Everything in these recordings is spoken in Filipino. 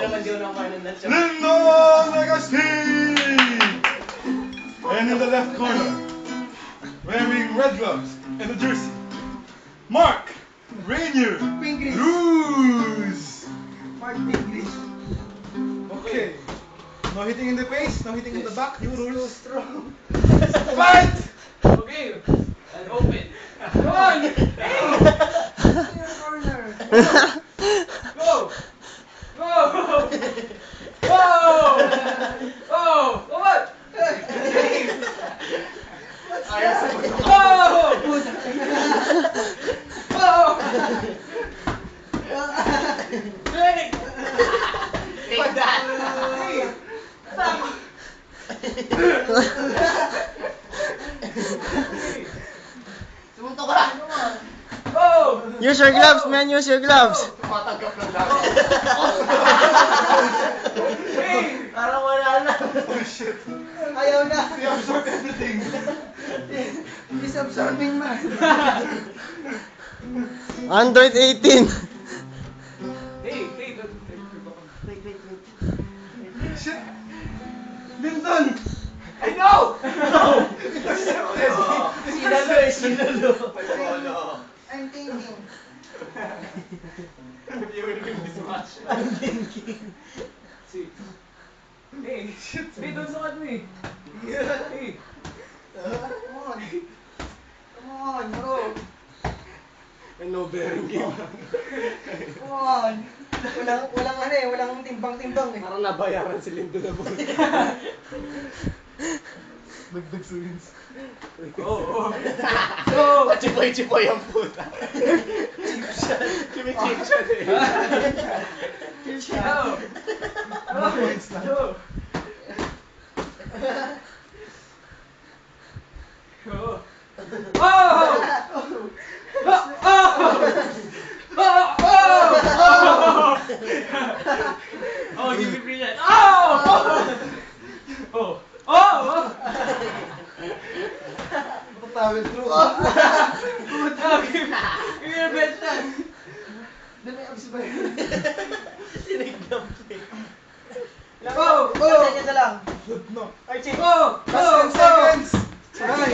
Lindon Agustin! And in the left corner, wearing red gloves and a jersey, Mark Rainier Cruz! Mark Pingree. Okay. No hitting in the face, no hitting in the back, new rules. Strong. Fight! Okay, and open. Come on! Hey! Corner. Go! Go! Go! Go! Come on! Hey! Go! Hey! Take that! Hey! Sumunto ka! Go! Use your gloves, man. Use your gloves. Tumatanggap lang namin. Hey! Parang wala na. Oh shit. Ayaw na. They absorb everything. He's absorbing man. Android 18. Hey! Hey! Wait. Shit. Lindon! I know! Sinalo eh, sinalo. I'm thinking. You will win this match. I'm thinking. See. Hey! Shit! Hey, don't sukat mo eh. Hey! Come on. Come on, bro. No bearing game. Come on. Walang ano eh, walang timbang-timbang eh. Parang nabayaran si Lindo na boy. Dagdag sa wins. Oh! Go! Chipoy ang puta. Chimichip siya eh. Go! Points na. Go! Go! Oh! Oh, give me free that. Oh! Tatawid through. Give me your best chance. Dami abs ba yun? Sinigdam eh. Go! Isa lang. No. Archie. Go! Last 10 seconds. 9,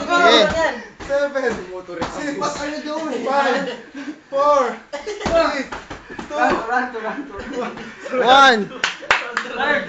Sige. 7, What are you doing? 5, 4, 3, 2, Run to. 1. Start!